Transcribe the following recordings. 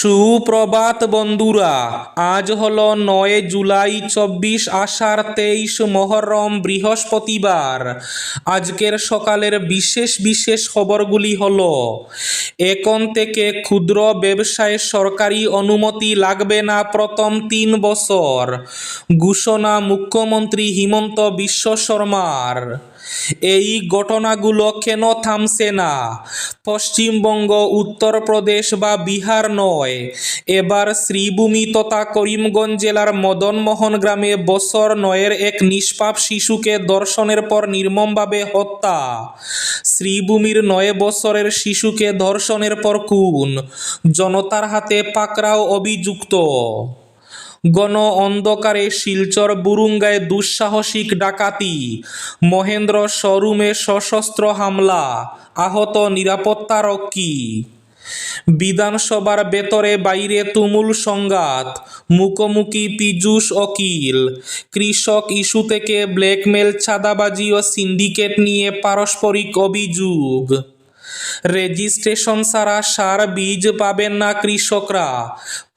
সুপ্রভাত বন্ধুরা, আজ হলো 9 জুলাই, 24 আষাঢ়, 23 মহরম, বৃহস্পতিবার। আজকের সকালের বিশেষ বিশেষ খবরগুলি হলো: এখন থেকে ক্ষুদ্র ব্যবসায় সরকারি অনুমতি লাগবে না প্রথম 3 বছর, ঘোষণা মুখ্যমন্ত্রী হিমন্ত বিশ্ব শর্মার। এই ঘটনাগুলো কেন থামছে না? পশ্চিমবঙ্গ, উত্তরপ্রদেশ বা বিহার নয়, এবার শ্রীভূমি তথা করিমগঞ্জ জেলার মদনমোহন গ্রামে বছর 9-এর এক নিষ্পাপ শিশুকে ধর্ষণের পর নির্মমভাবে হত্যা। শ্রীভূমির 9 বছরের শিশুকে ধর্ষণের পর খুন, জনতার হাতে পাকড়াও অভিযুক্ত। ঘন অন্ধকারে শিলচর বুরুঙ্গায় দুঃসাহসিক ডাকাতি, মহেন্দ্র শোরুমে সশস্ত্র হামলা, আহত নিরাপত্তারক্ষী। বিধানসভার ভেতরে বাইরে তুমুল সংঘাত, মুখোমুখি পীযূষ অখিল। কৃষক ইস্যু থেকে ব্ল্যাকমেল, চাঁদাবাজি ও সিন্ডিকেট নিয়ে পারস্পরিক অভিযোগ। রেজিস্ট্রেশন ছাড়া সার বীজ পাবেন না কৃষকরা,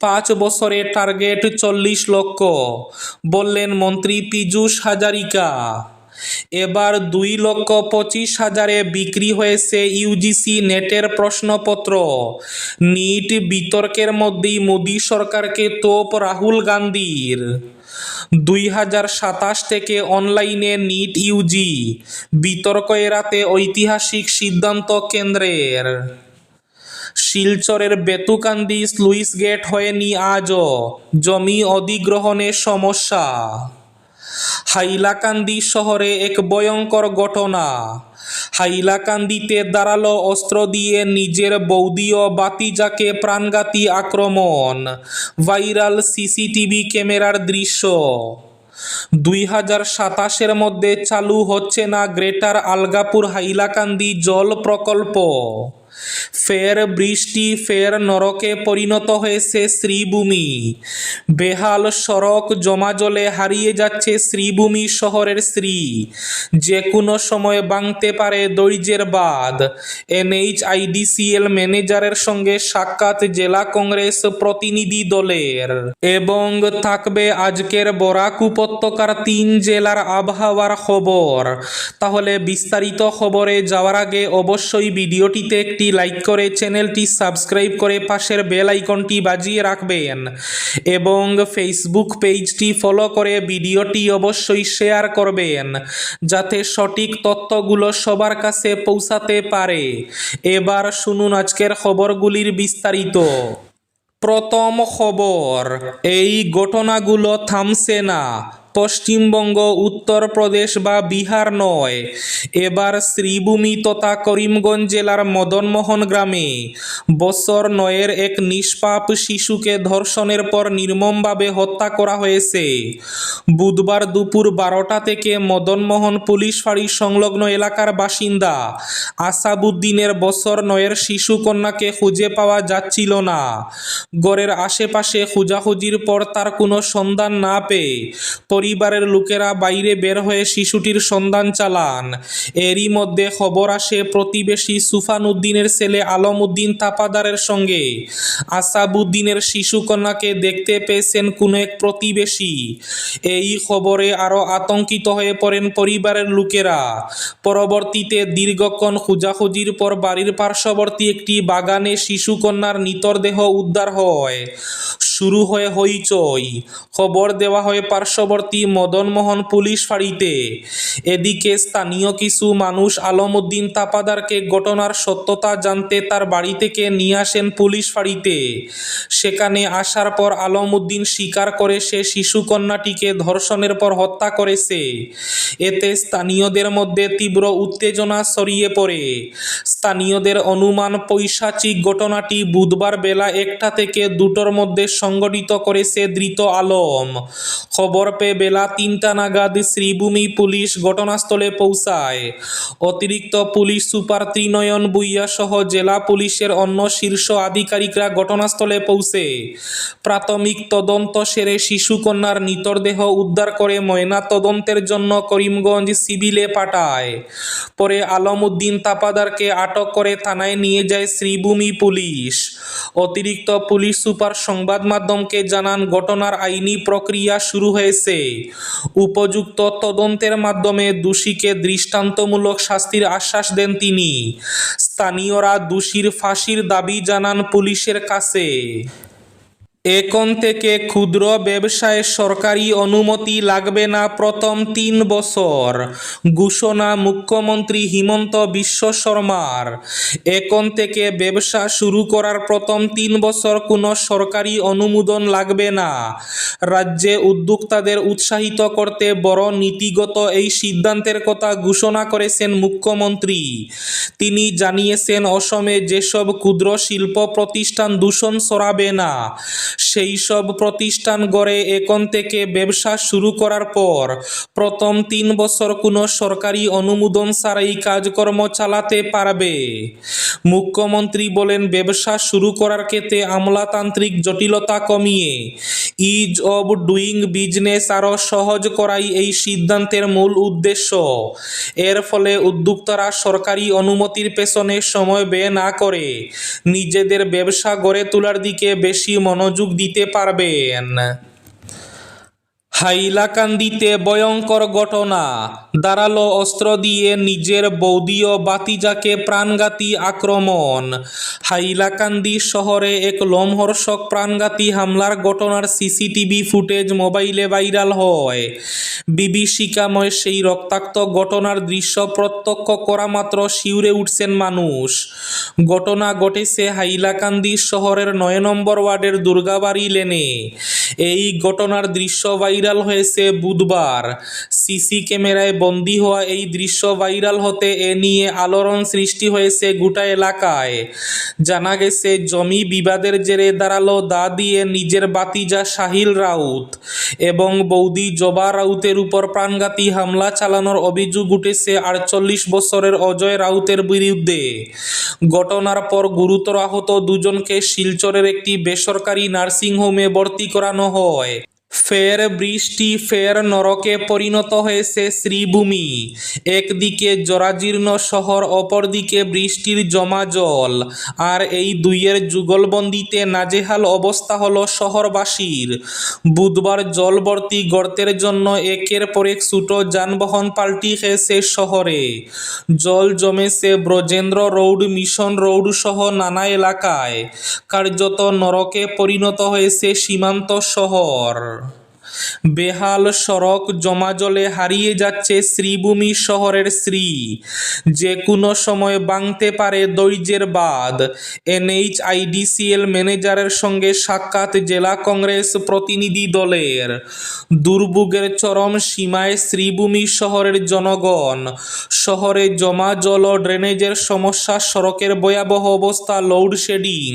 5 বছরে টার্গেট 40 লক্ষ, বললেন মন্ত্রী পীযূষ হাজারিকা। এবার 2,25,000-এ বিক্রি হয়েছে ইউজিসি নেটের প্রশ্নপত্র। নিট বিতর্কের মধ্যেই মোদী সরকারকে তোপ রাহুল গান্ধীর। 2027 থেকে অনলাইনে নিট ইউজি, বিতর্ক এড়াতে ঐতিহাসিক সিদ্ধান্ত কেন্দ্রের। শিলচরের বেতুকান্দি স্লুইস গেট হয়নি আজও, জমি অধিগ্রহণে সমস্যা। হাইলাকান্দি শহরে এক ভয়ঙ্কর ঘটনা, হাইলাকান্দিতে ধারালো অস্ত্র দিয়ে নিজের বৌদি ও ভাতিজাকে প্রাণঘাতী আক্রমণ, ভাইরাল সিসিটিভি ক্যামেরার দৃশ্য। 2027-এর মধ্যে চালু হচ্ছে না গ্রেটার আলগাপুর হাইলাকান্দি জল প্রকল্প। ফের বৃষ্টি, ফের নরকে পরিণত হয়েছে শ্রীভূমি। বেহাল সড়ক, জমা জলে হারিয়ে যাচ্ছে শ্রীভূমি শহরের শ্রী। যে কোনো সময় ভাঙতে পারে ধৈর্যের বাঁধ। NHIDCL ম্যানেজারের সঙ্গে সাক্ষাৎ জেলা কংগ্রেস প্রতিনিধি দলের। এবং থাকবে আজকের বরাক উপত্যকার 3 জেলার আবহাওয়ার খবর। তাহলে বিস্তারিত খবরে যাওয়ার আগে অবশ্যই ভিডিওটিতে একটি লাইক করে চ্যানেলটি সাবস্ক্রাইব করে পাশের বেল আইকনটি বাজিয়ে রাখবেন এবং ফেসবুক পেজটি ফলো করে ভিডিওটি অবশ্যই শেয়ার করবেন, যাতে সঠিক তথ্যগুলো সবার কাছে পৌঁছাতে পারে। এবার শুনুন আজকের খবরগুলির বিস্তারিত। প্রথম খবর, এই ঘটনাগুলো থামছে না। পশ্চিমবঙ্গ, উত্তরপ্রদেশ বা বিহার নয়, এবার শ্রীভূমি তথা করিমগঞ্জ জেলার মদনমোহন গ্রামে বছর 9-এর এক নিষ্পাপ শিশুকে ধর্ষণের পর নির্মমভাবে হত্যা করা হয়েছে। বুধবার দুপুর 12টা থেকে মদনমোহন পুলিশ ফাঁড়ি সংলগ্ন এলাকার বাসিন্দা আসাবুদ্দিনের বছর 9-এর শিশু কন্যাকে খুঁজে পাওয়া যাচ্ছিল না। ঘরের আশেপাশে খোঁজাখুঁজির পর তার কোনো সন্ধান না পেয়ে পরিবারের লোকেরা বাইরে বের হয়ে শিশুটির সন্ধান চালান। এরই মধ্যে খবর আসে প্রতিবেশী সুফান উদ্দিনের ছেলে আলম উদ্দিন তাপাদারের সঙ্গে আসাবুদ্দিনের শিশু কন্যাকে দেখতে পেয়েছেন কোনো এক প্রতিবেশী। এই খবরে আরও আতঙ্কিত হয়ে পড়েন পরিবারের লোকেরা। পরবর্তীতে দীর্ঘক্ষণ খোঁজাখুঁজির পর বাড়ির পার্শ্ববর্তী একটি বাগানে শিশু কন্যার মৃতদেহ উদ্ধার হয়। শুরু হয় হইচই। খবর দেওয়া হয় পার্শ্ববর্তী মদনমোহন পুলিশ ফাঁড়িতে। এদিকে স্থানীয় কিছু মানুষ আলম উদ্দিন তাপাদারকে ঘটনার সত্যতা জানতে তার বাড়ি থেকে নিয়ে আসেন পুলিশ ফাঁড়িতে। সেখানে আসার পর আলম উদ্দিন স্বীকার করে সে শিশু কন্যাটিকে ধর্ষণের পর হত্যা করেছে। এতে স্থানীয়দের মধ্যে তীব্র উত্তেজনা ছড়িয়ে পড়ে। স্থানীয়দের অনুমান পৈশাচিক ঘটনাটি বুধবার বেলা 1টা থেকে 2টোর মধ্যে সংগঠিত করেছে ধৃত আলম। খবর পেয়ে বেলা 3টা নাগাদ শ্রীভূমি পুলিশ ঘটনাস্থলে পৌঁছায়। অতিরিক্ত পুলিশ সুপার ত্রিনয়ন ভূঁইয়া সহ জেলা পুলিশের অন্য শীর্ষ আধিকারিকরা ঘটনাস্থলে পৌঁছে প্রাথমিক তদন্ত সেরে শিশুকন্যার মৃতদেহ উদ্ধার করে ময়না তদন্তের জন্য করিমগঞ্জ সিভিলে পাঠায়। পরে আলম উদ্দিন তাপাদারকে আটক করে থানায় নিয়ে যায় শ্রীভূমি পুলিশ। অতিরিক্ত পুলিশ সুপার সংবাদ মাধ্যমকে জানান, ঘটনার আইনি প্রক্রিয়া শুরু হয়েছে। উপযুক্ত তদন্তের মাধ্যমে দোষীকে দৃষ্টান্তমূলক শাস্তির আশ্বাস দেন তিনি। স্থানীয়রা দোষীর ফাঁসির দাবি জানান পুলিশের কাছে। এখন থেকে ক্ষুদ্র ব্যবসায় সরকারি অনুমতি লাগবে না প্রথম 3 বছর, ঘোষণা মুখ্যমন্ত্রী হিমন্ত বিশ্ব শর্মার। এখন থেকে ব্যবসা শুরু করার প্রথম 3 বছর কোনো সরকারি অনুমোদন লাগবে না। রাজ্যে উদ্যোক্তাদের উৎসাহিত করতে বড় নীতিগত এই সিদ্ধান্তের কথা ঘোষণা করেছেন মুখ্যমন্ত্রী। তিনি জানিয়েছেন, অসমে যেসব ক্ষুদ্র শিল্প প্রতিষ্ঠান দূষণ ছড়াবে না সেই সব প্রতিষ্ঠান গড়ে এখন থেকে ব্যবসা শুরু করার পর প্রথম 3 বছর কোনো সরকারি অনুমোদন ছাড়াই কাজকর্ম চালাতে পারবে। মুখ্যমন্ত্রী বলেন, ব্যবসা শুরু করার ক্ষেত্রে আমলাতান্ত্রিক জটিলতা কমিয়ে ইজ অব ডুইং বিজনেস আরও সহজ করাই এই সিদ্ধান্তের মূল উদ্দেশ্য। এর ফলে উদ্যোক্তারা সরকারি অনুমতির পেছনে সময় ব্যয় না করে নিজেদের ব্যবসা গড়ে তোলার দিকে বেশি মনোযোগ দিতে পারবেন। হাইলাকান্দিতে ভয়ঙ্কর ঘটনা, ধারালো অস্ত্র দিয়ে নিজের বৌদি ও ভাতিজাকে প্রাণঘাতী আক্রমণ। হাইলাকান্দি শহরে এক লোমহর্ষক প্রাণঘাতী হামলার ঘটনার সিসিটিভি ফুটেজ মোবাইলে ভাইরাল হয়। বিভীষিকাময় সেই রক্তাক্ত ঘটনার দৃশ্য প্রত্যক্ষ করা মাত্র শিউরে উঠছেন মানুষ। ঘটনা ঘটেছে হাইলাকান্দি শহরের 9 নম্বর ওয়ার্ডের দুর্গাবাড়ি লেনে। এই ঘটনার দৃশ্য ভাইরাল হয়েছে বুধবার। সিসি ক্যামেরায় বন্দী হওয়া এই দৃশ্য ভাইরাল হতে এ নিয়ে আলোড়ন সৃষ্টি হয়েছে গোটা এলাকায়। জানা গেছে, জমি বিবাদের জেরে ধারালো দা দিয়ে নিজের ভাতিজা সাহিল রাউত এবং বৌদি জবা রাউতের উপর প্রাণঘাতী হামলা চালানোর অভিযোগ উঠেছে 48 বছরের অজয় রাউতের বিরুদ্ধে। ঘটনার পর গুরুতর আহত দুজনকে শিলচরের একটি বেসরকারি নার্সিংহোমে ভর্তি করানো হয়। ফের বৃষ্টি, ফের নরকে পরিণত হয়েছে শ্রীভূমি। একদিকে জরাজীর্ণ শহর, অপরদিকে বৃষ্টির জমা জল, আর এই দুইয়ের যুগলবন্দিতে নাজেহাল অবস্থা হলো শহরবাসীর। বুধবার জলভর্তি গর্তের জন্য একের পর এক ছোট যানবাহন পাল্টি খেয়েছে শহরে। জল জমেছে ব্রজেন্দ্র রোড, মিশন রোড সহ নানা এলাকায়। কার্যত নরকে পরিণত হয়েছে সীমান্ত শহর। বেহাল সড়ক, জমা জলে হারিয়ে যাচ্ছে শ্রীভূমি শহরের শ্রী। যে কোনো সময় ভাঙতে পারে ধৈর্যের বাঁধ। NHIDCL ম্যানেজারের সঙ্গে সাক্ষাৎ জেলা কংগ্রেস প্রতিনিধি দলের। দুর্ভোগের চরম সীমায় শ্রীভূমি শহরের জনগণ। শহরে জমা জল ও ড্রেনেজের সমস্যা, সড়কের ভয়াবহ অবস্থা, লোডশেডিং,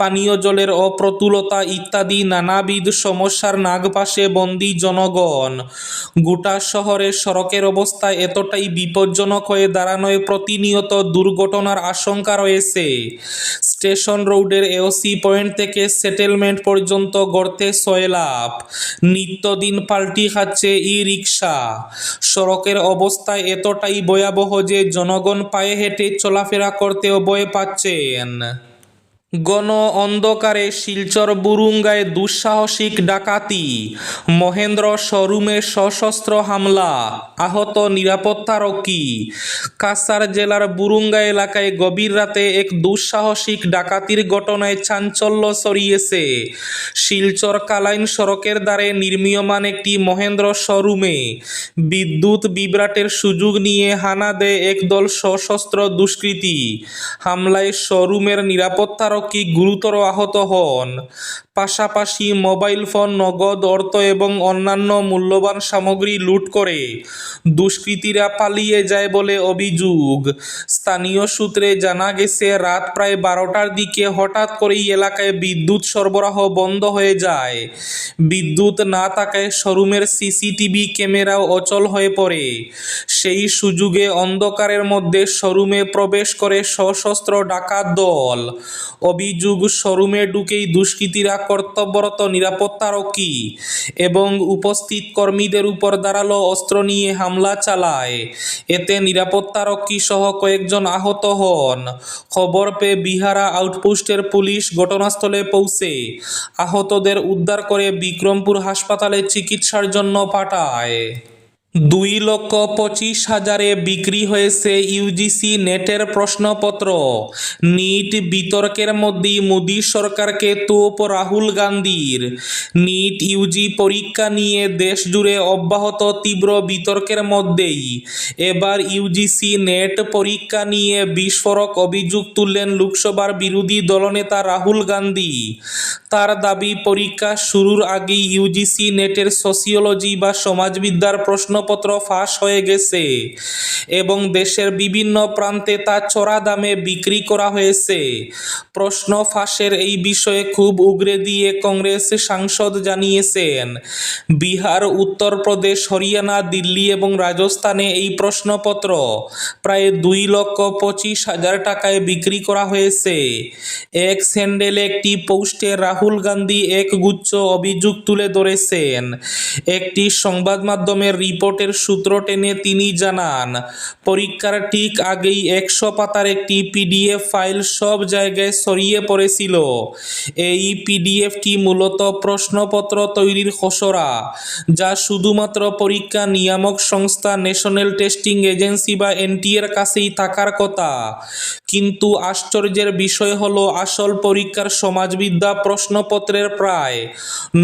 পানীয় জলের অপ্রতুলতা ইত্যাদি নানাবিধ সমস্যার নাগপাশে বন্দী জনগণ। গোটা শহরে সড়কের অবস্থা এতটাই বিপজ্জনক হয়ে দাঁড়ানোয় প্রতিনিয়ত দুর্ঘটনার আশঙ্কা রয়েছে। স্টেশন রোডের AOC পয়েন্ট থেকে সেটেলমেন্ট পর্যন্ত গর্তে সয়লাভ। নিত্যদিন পাল্টি খাচ্ছে ই-রিকশা। সড়কের অবস্থা এতটাই ভয়াবহ যে জনগণ পায়ে হেঁটে চলাফেরা করতেও ভয় পাচ্ছেন। ঘন অন্ধকারে শিলচর বুরুঙ্গায় দুঃসাহসিক ডাকাতি। মহেন্দ্র শোরুমে সশস্ত্র হামলা, আহত নিরাপত্তারক্ষী। কাছাড় জেলার বুরুঙ্গা এলাকায় গভীর রাতে এক দুঃসাহসিক ডাকাতির ঘটনায় চাঞ্চল্য ছড়িয়েছে। শিলচর কালাইন সড়কের ধারে নির্মীয়মান একটি মহেন্দ্র শোরুমে বিদ্যুৎ বিভ্রাটের সুযোগ নিয়ে হানা দেয় একদল সশস্ত্র দুষ্কৃতী। হামলায় শোরুমের নিরাপত্তারক্ষী গুরুতর আহত হন। পাশাপাশি মোবাইল ফোন, নগদ অর্থ এবং অন্যান্য মূল্যবান সামগ্রী লুট করে দুষ্কৃতীরা পালিয়ে যায় বলে অভিযোগ। স্থানীয় সূত্রে জানা গেছে, রাত প্রায় 12টার দিকে হঠাৎ করেই এলাকায় বিদ্যুৎ সরবরাহ বন্ধ হয়ে যায়। বিদ্যুৎ না থাকায় শোরুমের সিসিটিভি ক্যামেরাও অচল হয়ে পড়ে। সেই সুযোগে অন্ধকারের মধ্যে শোরুমে প্রবেশ করে সশস্ত্র ডাকাত দল। অভিযোগ, শোরুমে ঢুকেই দুষ্কৃতীরা কর্তব্যরত নিরাপত্তারক্ষী এবং উপস্থিত কর্মীদের উপর ধারালো অস্ত্র নিয়ে হামলা চালায়। এতে নিরাপত্তারক্ষী সহ কয়েকজন আহত হন। খবর পেয়ে বিহারা আউটপোস্টের পুলিশ ঘটনাস্থলে পৌঁছে আহতদের উদ্ধার করে বিক্রমপুর হাসপাতালে চিকিৎসার জন্য পাঠায়। 2,25,000-এ বিক্রি হয়েছে ইউজিসি নেটের প্রশ্নপত্র। নিট বিতর্কের মধ্যেই মোদী সরকারকে তোপ রাহুল গান্ধীর। নিট ইউজি পরীক্ষা নিয়ে দেশ জুড়ে অব্যাহত তীব্র বিতর্কের মধ্যেই এবার ইউজিসি নেট পরীক্ষা নিয়ে বিস্ফোরক অভিযোগ তুললেন লোকসভার বিরোধী দলনেতা রাহুল গান্ধী। তার দাবি, পরীক্ষা শুরুর আগেই ইউজিসি নেটের সোশিওলজি বা সমাজবিদ্যার প্রশ্নপত্র ফাঁস হয়ে গেছে এবং দেশের বিভিন্ন প্রান্তে তা চড়া দামে বিক্রি করা হয়েছে। প্রশ্ন ফাঁসের এই বিষয়ে খুব উগরে দিয়ে কংগ্রেস সাংসদ জানিয়েছেন, বিহার, উত্তরপ্রদেশ, হরিয়ানা, দিল্লি এবং রাজস্থানে এই প্রশ্নপত্র প্রায় 2,25,000 টাকায় বিক্রি করা হয়েছে। এক্স হ্যান্ডেলে একটি পোস্টে রাহুল গান্ধী এক গুচ্ছ অভিযোগ তুলে ধরেছেন। একটি সংবাদ মাধ্যমের রিপোর্টের সূত্র টেনে তিনি জানান, পরীক্ষার ঠিক আগেই 100 পাতার একটি পিডিএফ ফাইল সব জায়গায় ছড়িয়ে পড়েছিল। এই পিডিএফটি মূলত প্রশ্নপত্র তৈরির খসড়া, যা শুধুমাত্র পরীক্ষা নিয়ামক সংস্থা ন্যাশনাল টেস্টিং এজেন্সি বা এনটিএর কাছেই থাকার কথা। কিন্তু আশ্চর্যের বিষয় হলো, আসল পরীক্ষার সমাজবিদ্যা প্রশ্নপত্রের প্রায়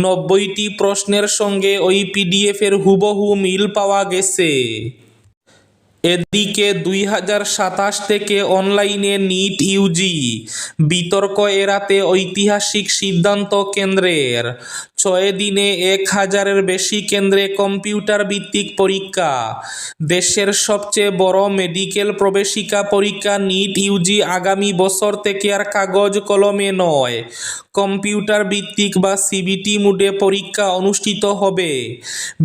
90টি প্রশ্নের সঙ্গে ওই পিডিএফের হুবহু মিল পাওয়া গেছে। এদিকে 2027 থেকে অনলাইনে নিট ইউজি বিতর্ক এড়াতে ঐতিহাসিক সিদ্ধান্ত কেন্দ্রের। 6 দিনে 1,000-এর বেশি কেন্দ্রে কম্পিউটার ভিত্তিক পরীক্ষা। দেশের সবচেয়ে বড় মেডিকেল প্রবেশিকা পরীক্ষা নিট ইউজি আগামী বছর থেকে আর কাগজ কলমে নয়, কম্পিউটার ভিত্তিক বা সিবিটি মোডে পরীক্ষা অনুষ্ঠিত হবে।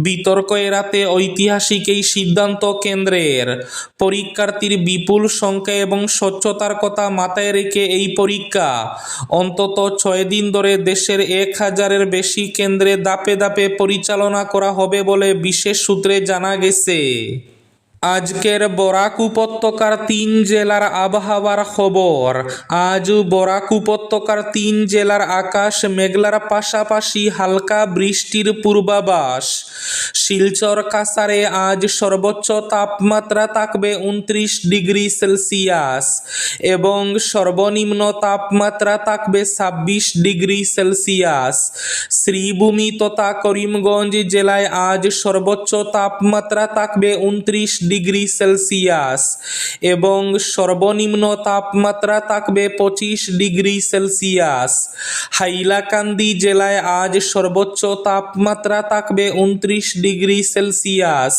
বিতর্ক এড়াতে ঐতিহাসিক এই সিদ্ধান্ত কেন্দ্রের। পরীক্ষার্থীর বিপুল সংখ্যা এবং স্বচ্ছতার কথা মাথায় রেখে এই পরীক্ষা অন্তত 6 দিন ধরে দেশের 1,000-এর বেশি কেন্দ্রে ধাপে ধাপে পরিচালনা করা হবে বলে বিশেষ সূত্রে জানা গেছে। আজকের বরাক উপত্যকার 3 জেলার আবহাওয়ার খবর। আজ বরাক উপত্যকার 3 জেলার আকাশ মেঘলার পাশাপাশি হালকা বৃষ্টির পূর্বাভাস। শিলচর, কাছাড়ে আজ সর্বোচ্চ তাপমাত্রা থাকবে 29 ডিগ্রি সেলসিয়াস এবং সর্বনিম্ন তাপমাত্রা থাকবে 26 ডিগ্রি সেলসিয়াস। শ্রীভূমি তথা করিমগঞ্জ জেলায় আজ সর্বোচ্চ তাপমাত্রা থাকবে 29 ডিগ্রি সেলসিয়াস এবং সর্বনিম্ন তাপমাত্রা থাকবে 25 ডিগ্রি সেলসিয়াস। হাইলাকান্দি জেলায় আজ সর্বোচ্চ তাপমাত্রা থাকবে 29 ডিগ্রি সেলসিয়াস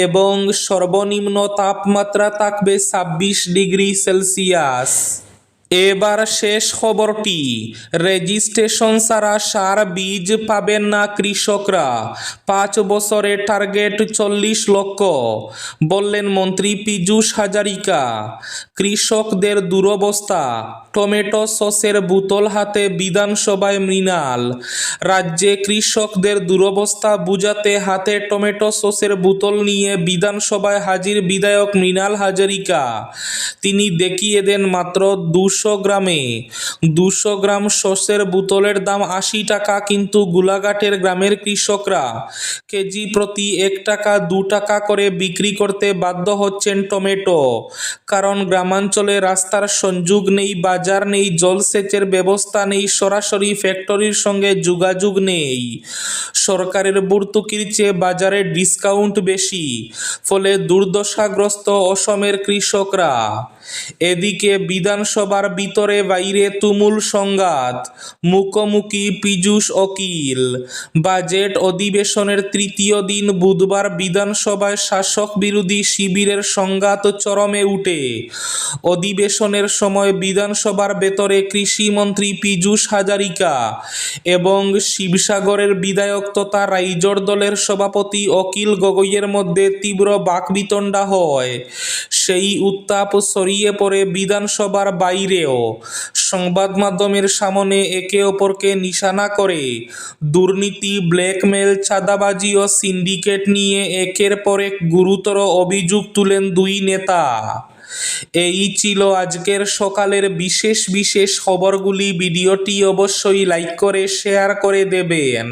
এবং সর্বনিম্ন তাপমাত্রা থাকবে 26 ডিগ্রি সেলসিয়াস। এবার শেষ খবরটি, রেজিস্ট্রেশন ছাড়া সার বীজ পাবেন না কৃষকরা। 5 বছরে টার্গেট 40 লক্ষ, বললেন মন্ত্রী পীযূষ হাজারিকা। কৃষকদের দুরবস্থা, টমেটো সসের বোতল হাতে বিধানসভায় মৃণাল। রাজ্যে কৃষকদের দুরবস্থা বুঝাতে হাতে টমেটো সসের বোতল নিয়ে বিধানসভায় হাজির বিধায়ক মৃণাল হাজারিকা। তিনি দেখিয়ে দেন মাত্র 200 গ্রামে 200 গ্রাম সসের বোতলের দাম 80 টাকা, কিন্তু গোলাঘাটের গ্রামের কৃষকরা কেজি প্রতি 1 টাকা 2 টাকা করে বিক্রি করতে বাধ্য হচ্ছেন টমেটো। কারণ গ্রামাঞ্চলে রাস্তার সংযোগ নেই, বাজার নেই, জলসেচের ব্যবস্থা নেই, সরাসরি ফ্যাক্টরির সঙ্গে যোগাযোগ নেই। সরকারের ভর্তুকির চেয়ে বাজারে ডিসকাউন্ট বেশি, ফলে দুর্দশাগ্রস্ত অসমের কৃষকরা। এদিকে বিধানসভার ভিতরে বাইরে তুমুল সংঘাত, মুখোমুখি পীযূষ অকিল। বাজেট অধিবেশনের তৃতীয় দিন বুধবার বিধানসভায় শাসক বিরোধী শিবিরের সংঘাত চরমে উঠে। অধিবেশনের সময় বিধানসভার ভেতরে কৃষিমন্ত্রী পীযূষ হাজারিকা এবং শিবসাগরের বিধায়ক তথা রাইজোর দলের সভাপতি অখিল গগৈয়ের মধ্যে তীব্র বাকবিতণ্ডা হয়। সেই উত্তাপ ছড়িয়ে পড়ে বিধানসভার বাইরেও। সংবাদ মাধ্যমের সামনে একে অপরকে নিশানা করে দুর্নীতি, ব্ল্যাকমেল, চাঁদাবাজি ও সিন্ডিকেট নিয়ে একের পর এক গুরুতর অভিযোগ তুলেন দুই নেতা। এই ছিল আজকের সকালের বিশেষ খবরগুলি। ভিডিওটি অবশ্যই লাইক করে শেয়ার করে দেবেন।